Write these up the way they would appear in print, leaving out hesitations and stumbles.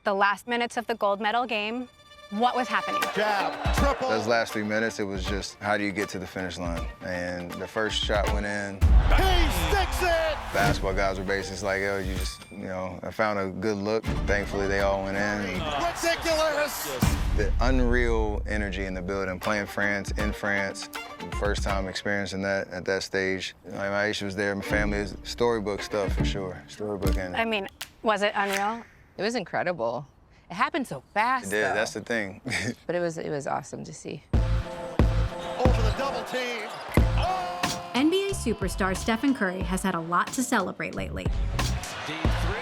The last minutes of the gold medal game, what was happening? Jab, triple. Those last 3 minutes, it was just, how do you get to the finish line? And the first shot went in. He sticks it! Basketball guys were basically like, yo, you just, I found a good look. Thankfully, they all went in. Ridiculous! The unreal energy in the building, playing France, in France. First time experiencing that at that stage. Ayesha was there, my family, is storybook stuff for sure. Storybook energy. I mean, was it unreal? It was incredible. It happened so fast, It did, though. that's the thing. But it was awesome to see. Over the double team. Oh! NBA superstar Stephen Curry has had a lot to celebrate lately. Deep three.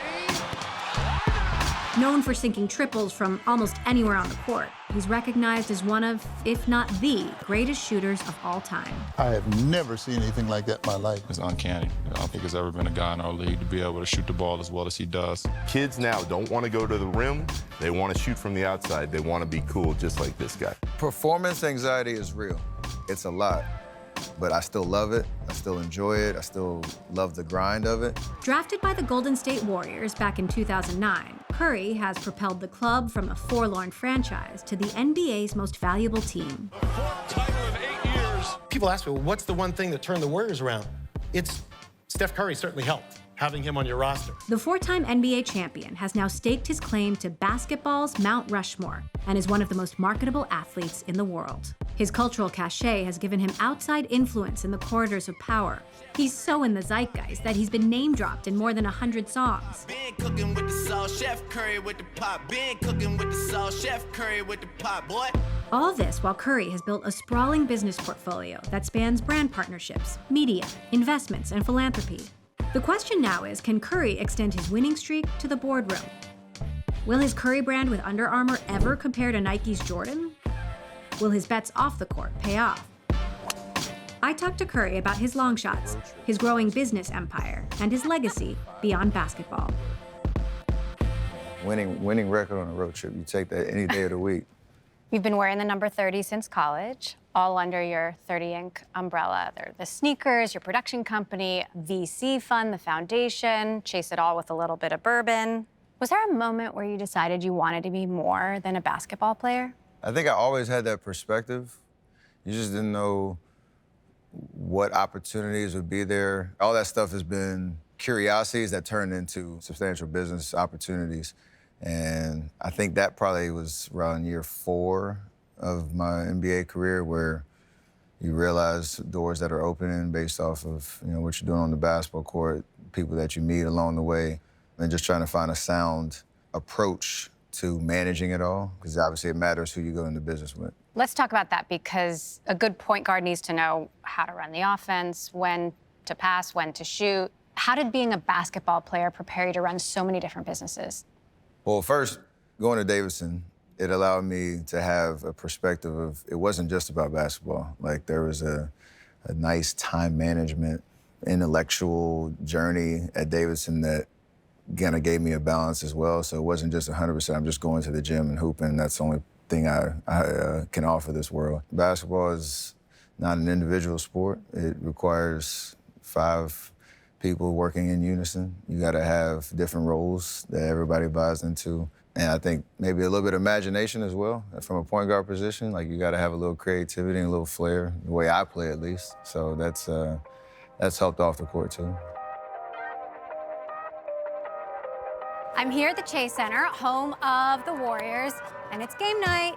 Known for sinking triples from almost anywhere on the court, he's recognized as one of, if not the, greatest shooters of all time. I have never seen anything like that in my life. It's uncanny. I don't think there's ever been a guy in our league to be able to shoot the ball as well as he does. Kids now don't want to go to the rim. They want to shoot from the outside. They want to be cool just like this guy. Performance anxiety is real. It's a lot. But I still love it. I still enjoy it. I still love the grind of it. Drafted by the Golden State Warriors back in 2009, Curry has propelled the club from a forlorn franchise to the NBA's most valuable team. Fourth title in 8 years. People ask me, well, what's the one thing that turned the Warriors around? It's Steph Curry certainly helped, having him on your roster. The four-time NBA champion has now staked his claim to basketball's Mount Rushmore and is one of the most marketable athletes in the world. His cultural cachet has given him outside influence in the corridors of power. He's so in the zeitgeist that he's been name-dropped in more than 100 songs. Been cooking with the salt, Chef Curry with the pop. Been cooking with the salt, Chef Curry with the pop, boy. All this while Curry has built a sprawling business portfolio that spans brand partnerships, media, investments, and philanthropy. The question now is, can Curry extend his winning streak to the boardroom? Will his Curry brand with Under Armour ever compare to Nike's Jordan? Will his bets off the court pay off? I talked to Curry about his long shots, his growing business empire, and his legacy beyond basketball. Winning record on a road trip, you take that any day of the week. You've been wearing the number 30 since college, all under your 30 Inc. umbrella. They're the sneakers, your production company, VC fund, the foundation, chase it all with a little bit of bourbon. Was there a moment where you decided you wanted to be more than a basketball player? I think I always had that perspective. You just didn't know what opportunities would be there. All that stuff has been curiosities that turned into substantial business opportunities. And I think that probably was around year 4 of my NBA career where you realize doors that are opening based off of what you're doing on the basketball court, people that you meet along the way, and just trying to find a sound approach to managing it all, because obviously it matters who you go into business with. Let's talk about that, because a good point guard needs to know how to run the offense, when to pass, when to shoot. How did being a basketball player prepare you to run so many different businesses? Well, first, going to Davidson, it allowed me to have a perspective of, it wasn't just about basketball. Like, there was a nice time management, intellectual journey at Davidson that kind of gave me a balance as well. So it wasn't just 100%, I'm just going to the gym and hooping. That's the only thing I can offer this world. Basketball is not an individual sport. It requires 5 people working in unison. You got to have different roles that everybody buys into. And I think maybe a little bit of imagination as well from a point guard position. Like, you got to have a little creativity and a little flair, the way I play at least. So that's helped off the court too. I'm here at the Chase Center, home of the Warriors, and it's game night.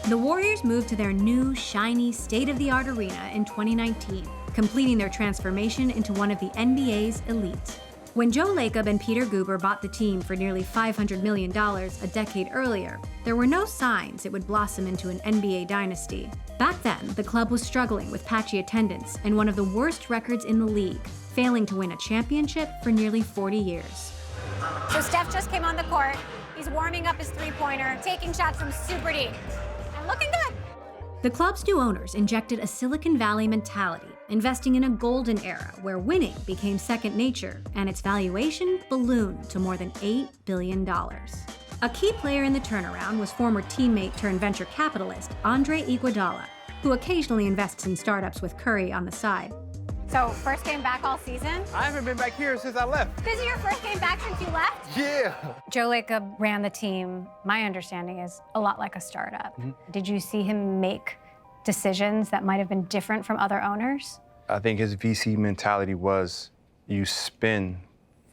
The Warriors moved to their new, shiny, state-of-the-art arena in 2019, completing their transformation into one of the NBA's elite. When Joe Lacob and Peter Guber bought the team for nearly $500 million a decade earlier, there were no signs it would blossom into an NBA dynasty. Back then, the club was struggling with patchy attendance and one of the worst records in the league, failing to win a championship for nearly 40 years. So Steph just came on the court. He's warming up his three-pointer, taking shots from super deep, and looking good. The club's new owners injected a Silicon Valley mentality, investing in a golden era where winning became second nature and its valuation ballooned to more than $8 billion. A key player in the turnaround was former teammate turned venture capitalist Andre Iguodala, who occasionally invests in startups with Curry on the side. So first game back all season? I haven't been back here since I left. This is your first game back since you left? Yeah. Joe Lacob ran the team, my understanding is, a lot like a startup. Did you see him make decisions that might have been different from other owners? I think his VC mentality was you spin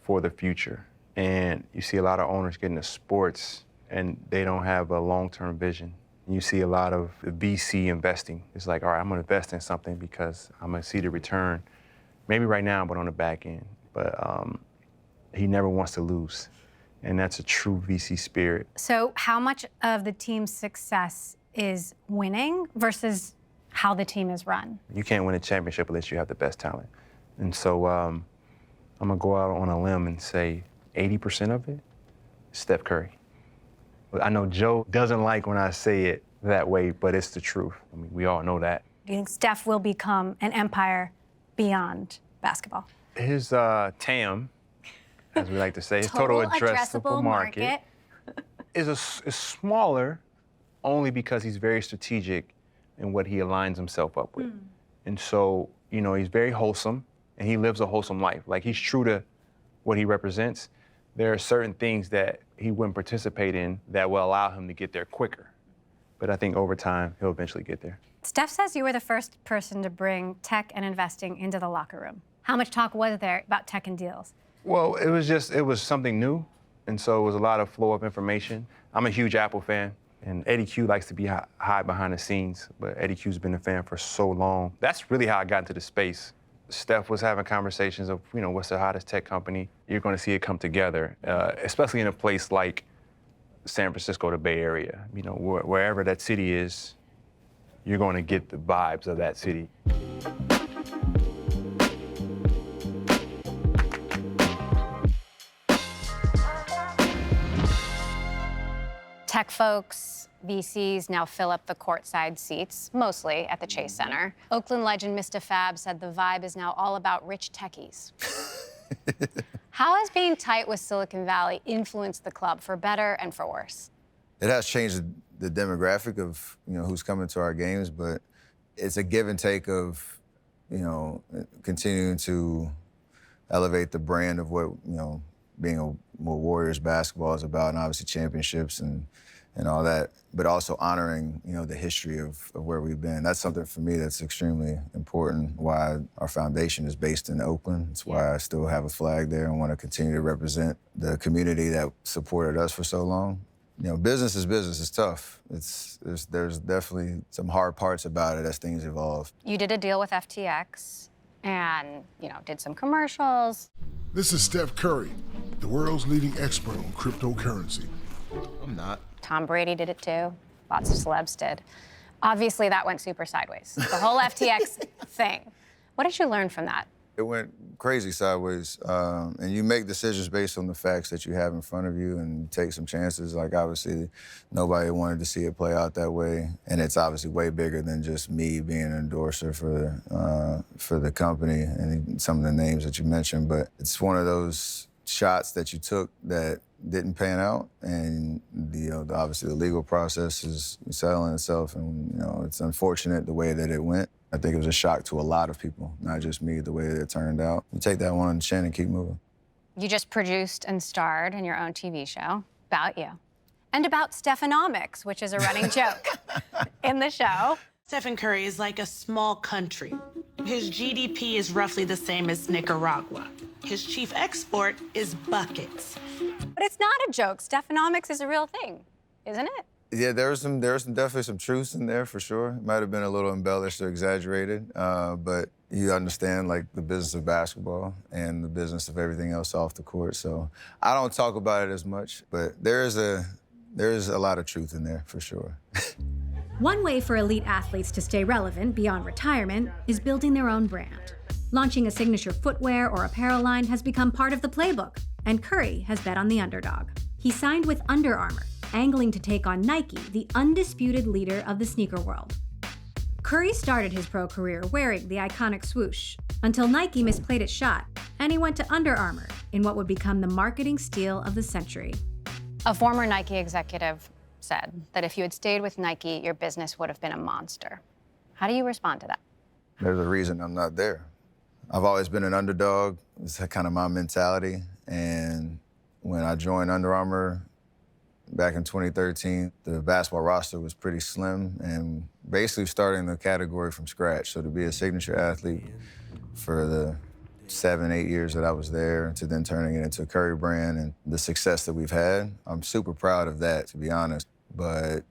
for the future. And you see a lot of owners get into sports and they don't have a long-term vision. You see a lot of VC investing. It's like, all right, I'm gonna invest in something because I'm gonna see the return, maybe right now, but on the back end. But he never wants to lose. And that's a true VC spirit. So how much of the team's success is winning versus how the team is run? You can't win a championship unless you have the best talent. And so I'm gonna go out on a limb and say 80% of it, Steph Curry. I know Joe doesn't like when I say it that way, but it's the truth. I mean, we all know that. Do you think Steph will become an empire beyond basketball? His TAM, as we like to say, his total addressable market is smaller only because he's very strategic in what he aligns himself up with. And so, you know, he's very wholesome and he lives a wholesome life. Like, he's true to what he represents. There are certain things that he wouldn't participate in that will allow him to get there quicker. But I think over time, he'll eventually get there. Steph says you were the first person to bring tech and investing into the locker room. How much talk was there about tech and deals? Well, it was something new. And so it was a lot of flow of information. I'm a huge Apple fan, and Eddie Q likes to be hide behind the scenes, but Eddie Q's been a fan for so long. That's really how I got into the space. Steph was having conversations of, you know, what's the hottest tech company? You're going to see it come together, especially in a place like San Francisco, the Bay Area. You know, wherever that city is, you're going to get the vibes of that city. Tech folks, VCs now fill up the courtside seats, mostly at the Chase Center. Oakland legend Mr. Fab said the vibe is now all about rich techies. How has being tight with Silicon Valley influenced the club for better and for worse? It has changed the demographic of, you know, who's coming to our games, but it's a give and take of, you know, continuing to elevate the brand of what, you know, being what Warriors basketball is about, and obviously championships and all that, but also honoring, you know, the history of where we've been. That's something for me that's extremely important, why our foundation is based in Oakland. It's why I still have a flag there and want to continue to represent the community that supported us for so long. You know, business is business. It's tough. There's definitely some hard parts about it as things evolve. You did a deal with FTX and, you know, did some commercials. This is Steph Curry, the world's leading expert on cryptocurrency. I'm not. Tom Brady did it too. Lots of celebs did. Obviously, that went super sideways. The whole FTX thing. What did you learn from that? It went crazy sideways, and you make decisions based on the facts that you have in front of you and take some chances. Like, obviously, nobody wanted to see it play out that way, and it's obviously way bigger than just me being an endorser for the company and some of the names that you mentioned, but it's one of those shots that you took that didn't pan out, and obviously the legal process is settling itself, and you know, it's unfortunate the way that it went. I think it was a shock to a lot of people, not just me, the way that it turned out. You take that one on the chin and keep moving. You just produced and starred in your own TV show about you, and about Stephanomics, which is a running joke in the show. Stephen Curry is like a small country. His GDP is roughly the same as Nicaragua. His chief export is buckets. But it's not a joke. Stephanomics is a real thing, isn't it? Yeah, there was definitely some truths in there for sure. It might have been a little embellished or exaggerated, but you understand like the business of basketball and the business of everything else off the court. So I don't talk about it as much, but there is a lot of truth in there for sure. One way for elite athletes to stay relevant beyond retirement is building their own brand. Launching a signature footwear or apparel line has become part of the playbook, and Curry has bet on the underdog. He signed with Under Armour, angling to take on Nike, the undisputed leader of the sneaker world. Curry started his pro career wearing the iconic swoosh, until Nike misplayed its shot, and he went to Under Armour in what would become the marketing steal of the century. A former Nike executive said that if you had stayed with Nike, your business would have been a monster. How do you respond to that? There's a reason I'm not there. I've always been an underdog. It's kind of my mentality. And when I joined Under Armour back in 2013, the basketball roster was pretty slim and basically starting the category from scratch. So to be a signature athlete for the 7, 8 years that I was there, to then turning it into a Curry brand and the success that we've had, I'm super proud of that, to be honest. But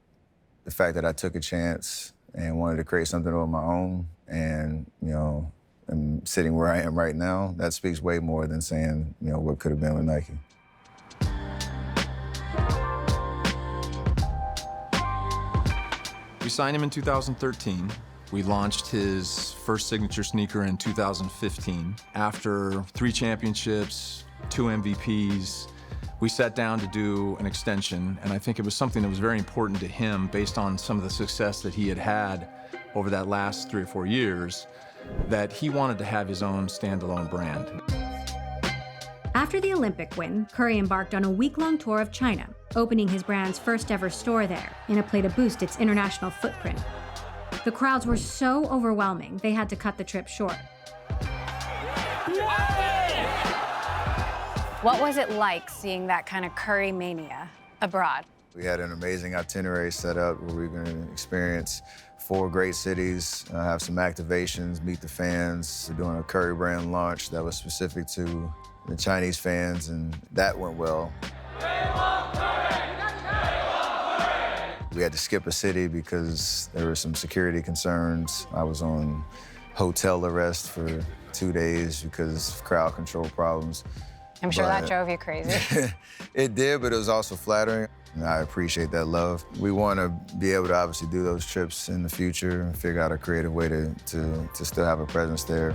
the fact that I took a chance and wanted to create something on my own and, am sitting where I am right now, that speaks way more than saying, what could have been with Nike. We signed him in 2013. We launched his first signature sneaker in 2015. After 3 championships, 2 MVPs, we sat down to do an extension, and I think it was something that was very important to him based on some of the success that he had had over that last 3 or 4 years, that he wanted to have his own standalone brand. After the Olympic win, Curry embarked on a week-long tour of China, opening his brand's first-ever store there in a play to boost its international footprint. The crowds were so overwhelming, they had to cut the trip short. What was it like seeing that kind of Curry mania abroad? We had an amazing itinerary set up where we were going to experience 4 great cities, have some activations, meet the fans, doing a Curry brand launch that was specific to the Chinese fans, and that went well. We had to skip a city because there were some security concerns. I was on hotel arrest for 2 days because of crowd control problems. I'm sure that drove you crazy. It did, but it was also flattering. And I appreciate that love. We want to be able to obviously do those trips in the future and figure out a creative way to still have a presence there.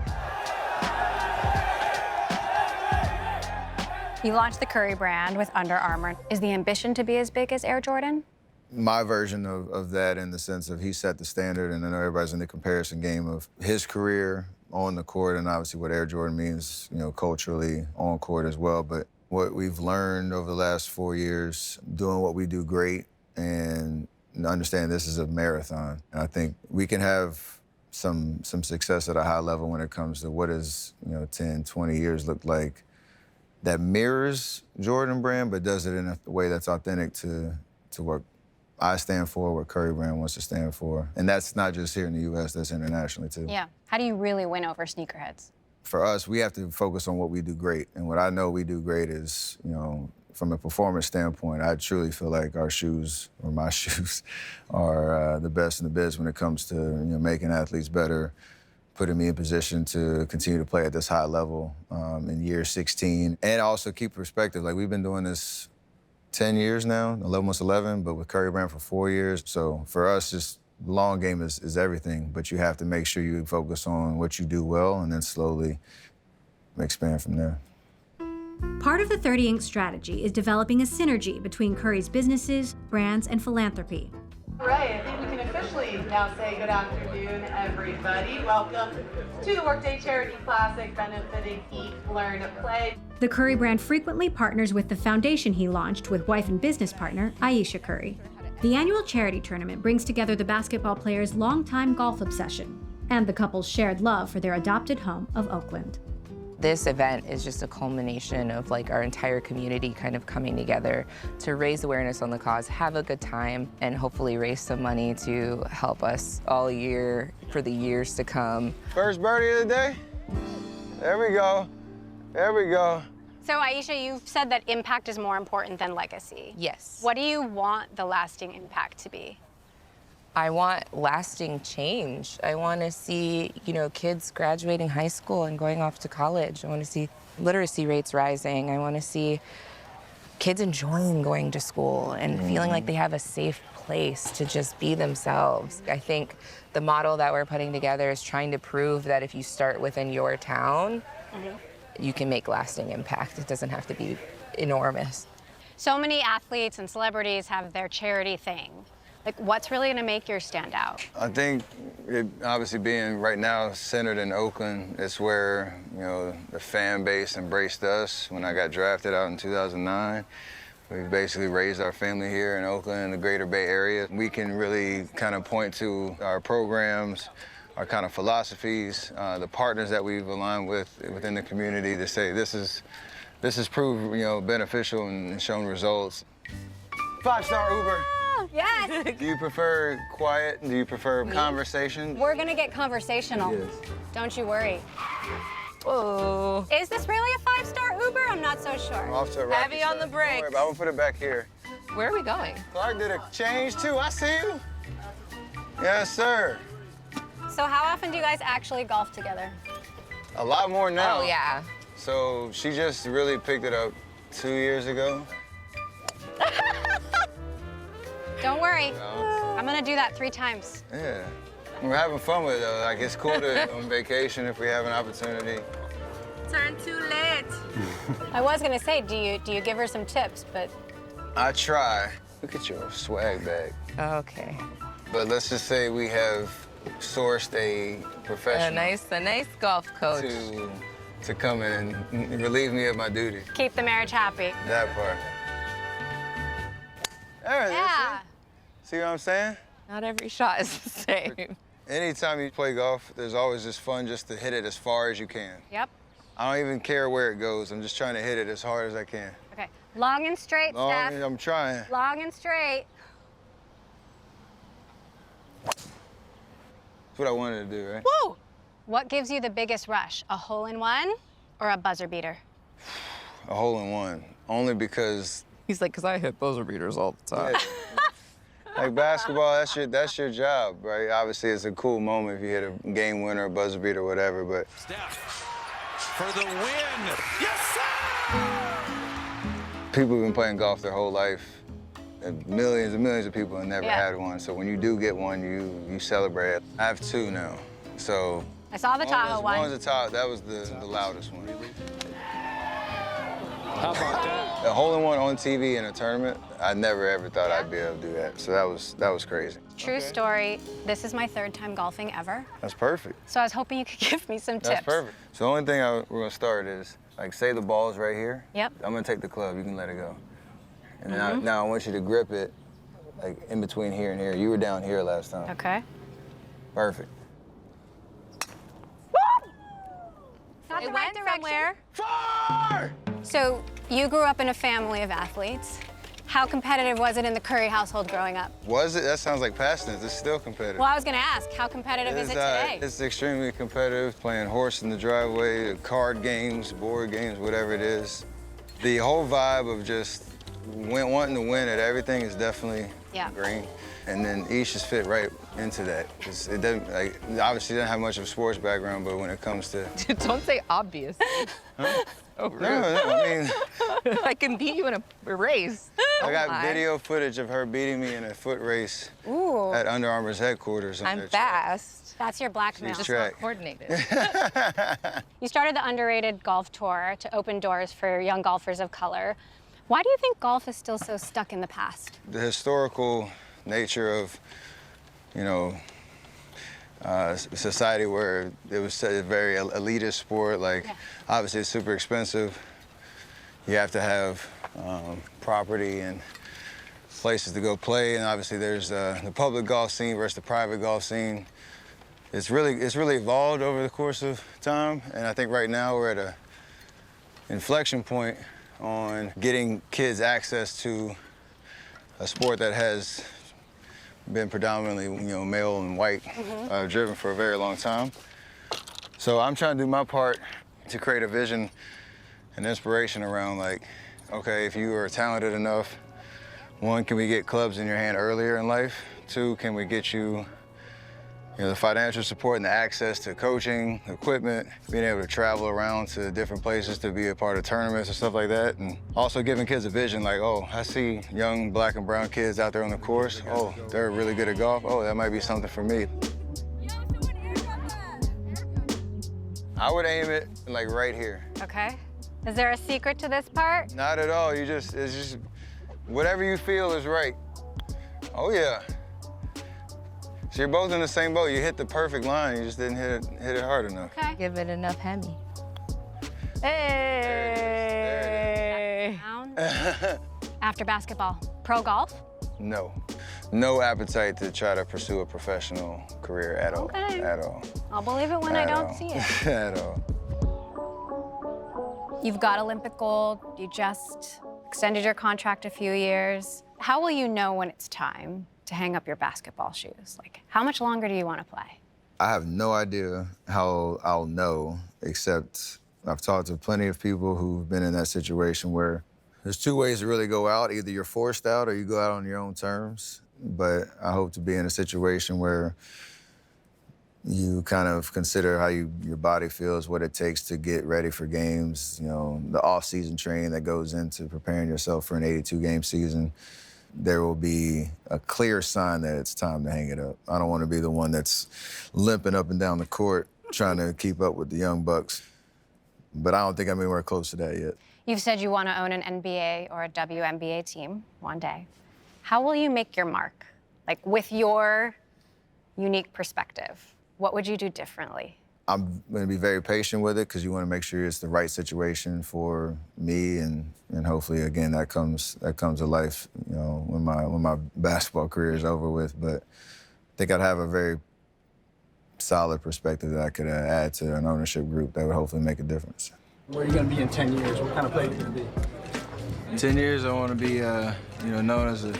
You launched the Curry brand with Under Armour. Is the ambition to be as big as Air Jordan? My version of that, in the sense of he set the standard, and I know everybody's in the comparison game of his career on the court and obviously what Air Jordan means, culturally on court as well. But what we've learned over the last 4 years, doing what we do great and understand this is a marathon. And I think we can have some success at a high level when it comes to what does 10, 20 years look like that mirrors Jordan brand, but does it in a way that's authentic to what I stand for, what Curry brand wants to stand for. And that's not just here in the US, that's internationally too. Yeah. How do you really win over sneakerheads? For us, we have to focus on what we do great. And what I know we do great is, from a performance standpoint, I truly feel like our shoes, or my shoes, are the best in the biz when it comes to making athletes better, putting me in position to continue to play at this high level in year 16. And also keep perspective, like we've been doing this 10 years now, almost 11, but with Curry brand for 4 years. So for us, just the long game is everything, but you have to make sure you focus on what you do well and then slowly expand from there. Part of the 30 Ink strategy is developing a synergy between Curry's businesses, brands, and philanthropy. Right, I think we can officially now say good afternoon, everybody. Welcome to the Workday Charity Classic, benefiting Eat, Learn, Play. The Curry brand frequently partners with the foundation he launched with wife and business partner, Ayesha Curry. The annual charity tournament brings together the basketball players' longtime golf obsession and the couple's shared love for their adopted home of Oakland. This event is just a culmination of our entire community kind of coming together to raise awareness on the cause, have a good time, and hopefully raise some money to help us all year for the years to come. First birdie of the day. There we go. There we go. So Ayesha, you've said that impact is more important than legacy. Yes. What do you want the lasting impact to be? I want lasting change. I want to see, kids graduating high school and going off to college. I want to see literacy rates rising. I want to see kids enjoying going to school and feeling like they have a safe place to just be themselves. I think the model that we're putting together is trying to prove that if you start within your town, you can make lasting impact. It doesn't have to be enormous. So many athletes and celebrities have their charity thing. What's really going to make yours stand out? I think it obviously being right now centered in Oakland, it's where, the fan base embraced us. When I got drafted out in 2009, we basically raised our family here in Oakland, in the greater Bay Area. We can really kind of point to our programs, our kind of philosophies, the partners that we've aligned with within the community to say this is proved, you know, beneficial and shown results. 5-star Uber. Yes. Do you prefer quiet? Do you prefer conversation? We're gonna get conversational. Yes. Don't you worry. Oh. Is this really a 5-star Uber? I'm not so sure. I'm off to a rocky Heavy on start. the brakes. Don't worry about it. I'm gonna put it back here. Where are we going? Clark did a change too. I see you. Yes, sir. So how often do you guys actually golf together? A lot more now. Oh, yeah. So she just really picked it up 2 years ago. Don't worry. No. I'm gonna do that 3 times. Yeah. We're having fun with it though. Like it's cool to on vacation if we have an opportunity. Turn too late. I was gonna say, do you give her some tips, but I try. Look at your swag bag. Okay. But let's just say we have sourced a professional. A nice golf coach. To come in and relieve me of my duty. keep the marriage happy. That part. There it is. Yeah. See what I'm saying? Not every shot is the same. Anytime you play golf, there's always just fun just to hit it as far as you can. Yep. I don't even care where it goes. I'm just trying to hit it as hard as I can. Okay. Long and straight, Steph. I'm trying. Long and straight. That's what I wanted to do, right? Woo! What gives you the biggest rush? A hole-in-one or a buzzer beater? A hole-in-one. Only because... He's like, because I hit buzzer beaters all the time. Yeah. Like basketball, that's your job, right? Obviously, it's a cool moment if you hit a game winner, a buzzer beater, whatever, but... Steph for the win. Yes, sir! People have been playing golf their whole life. And millions and millions of people have never had one. So when you do get one, you celebrate it. I have 2 now. So I saw the Tahoe one. One was the top. That was the loudest one. How about that? A hole-in-one on TV in a tournament, I never ever thought I'd be able to do that. So that was crazy. True story. This is my 3rd time golfing ever. That's perfect. So I was hoping you could give me some tips. That's perfect. So the only thing we're gonna start is, like, say the ball's right here. Yep. I'm gonna take the club. You can let it go. And then now I want you to grip it, like, in between here and here. You were down here last time. Okay. Perfect. Not It the right went direction. somewhere. Far! So you grew up in a family of athletes. How competitive was it in the Curry household growing up? Was it? That sounds like past tense. It's still competitive. Well, I was gonna ask, how competitive is it today? It's extremely competitive, playing horse in the driveway, card games, board games, whatever it is. The whole vibe of just wanting to win at everything is definitely green. And then Ayesha's fit right into that. It doesn't, like, obviously doesn't have much of a sports background, but when it comes to... Don't say obvious. Huh? Oh, rude. No, I mean... I can beat you in a race. I got video footage of her beating me in a foot race at Under Armour's headquarters. I'm fast. That's your blackmail. She's Just not coordinated. You started the Underrated Golf Tour to open doors for young golfers of color. Why do you think golf is still so stuck in the past? The historical nature of, you know, society where it was a very elitist sport. Like, obviously it's super expensive. You have to have property and places to go play, and obviously there's the public golf scene versus the private golf scene. It's really evolved over the course of time, and I think right now we're at a inflection point on getting kids access to a sport that has been predominantly, you know, male and white driven for a very long time. So I'm trying to do my part to create a vision and inspiration around, like, okay, if you are talented enough, 1, can we get clubs in your hand earlier in life? 2, can we get you, the financial support and the access to coaching, equipment, being able to travel around to different places to be a part of tournaments and stuff like that. And also giving kids a vision, like, oh, I see young black and brown kids out there on the course. Oh, they're really good at golf. Oh, that might be something for me. I would aim it, like, right here. Okay. Is there a secret to this part? Not at all. It's just whatever you feel is right. Oh, yeah. So you're both in the same boat. You hit the perfect line. You just didn't hit it hard enough. Okay. Give it enough Hemi. Hey. After basketball, pro golf? No. No appetite to try to pursue a professional career at all. Okay. At all. I'll believe it when I At don't all. see it. At all. You've got Olympic gold. You just extended your contract a few years. How will you know when it's time to hang up your basketball shoes? Like, how much longer do you want to play? I have no idea how I'll know, except I've talked to plenty of people who've been in that situation where there's two ways to really go out. Either you're forced out or you go out on your own terms. But I hope to be in a situation where you kind of consider how your body feels, what it takes to get ready for games, you know, the off-season training that goes into preparing yourself for an 82-game season. There will be a clear sign that it's time to hang it up. I don't want to be the one that's limping up and down the court trying to keep up with the young bucks. But I don't think I'm anywhere close to that yet. You've said you want to own an NBA or a WNBA team one day. How will you make your mark? Like, with your unique perspective, what would you do differently? I'm going to be very patient with it because you want to make sure it's the right situation for me, and hopefully, again, that comes to life, you know, when my basketball career is over with. But I think I'd have a very solid perspective that I could add to an ownership group that would hopefully make a difference. Where are you going to be in 10 years? What kind of player are you going to be? In 10 years, I want to be, known as a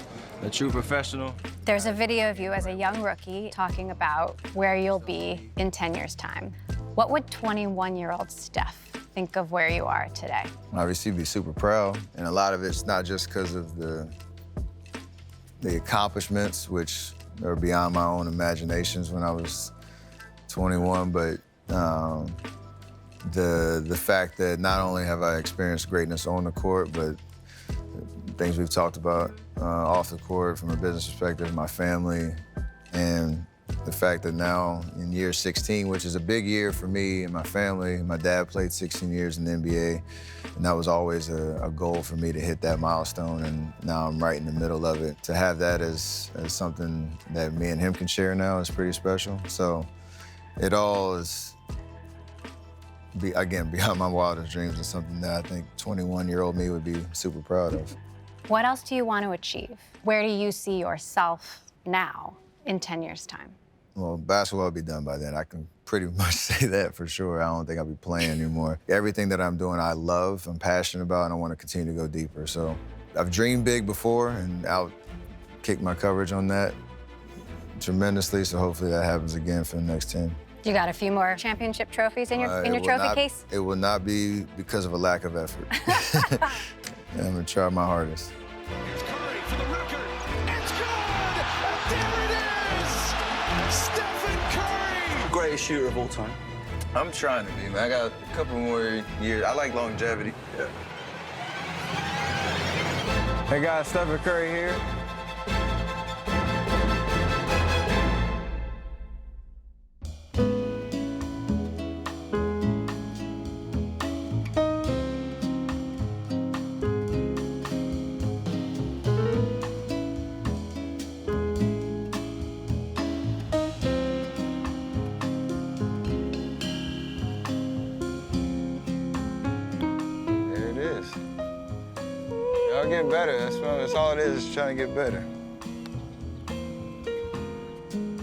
true professional. There's a video of you as a young rookie talking about where you'll be in 10 years' time. What would 21-year-old Steph think of where you are today? Obviously, be super proud, and a lot of it's not just because of the accomplishments, which are beyond my own imaginations when I was 21, but the fact that not only have I experienced greatness on the court, but things we've talked about off the court from a business perspective, my family, and the fact that now in year 16, which is a big year for me and my family, my dad played 16 years in the NBA, and that was always a goal for me to hit that milestone, and now I'm right in the middle of it. To have that as something that me and him can share now is pretty special. So it all is, again, beyond my wildest dreams, and something that I think 21-year-old me would be super proud of. What else do you want to achieve? Where do you see yourself now in 10 years' time? Well, basketball will be done by then. I can pretty much say that for sure. I don't think I'll be playing anymore. Everything that I'm doing, I love, I'm passionate about, and I want to continue to go deeper. So I've dreamed big before, and I'll kick my coverage on that tremendously, so hopefully that happens again for the next 10. You got a few more championship trophies in your trophy case? It will not be because of a lack of effort. And I'm going to try my hardest. Here's Curry for the record. It's good! There it is! Stephen Curry! Greatest shooter of all time. I'm trying to be, man. I got a couple more years. I like longevity. Yeah. Hey guys, Steph Curry here. Y'all getting better. That's all it is trying to get better.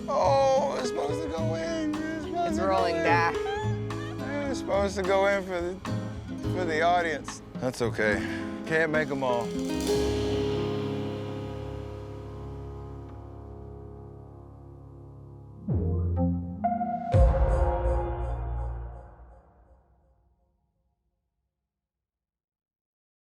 Oh, it's supposed to go in. It's rolling back. It's supposed to go in for the audience. That's okay. Can't make them all.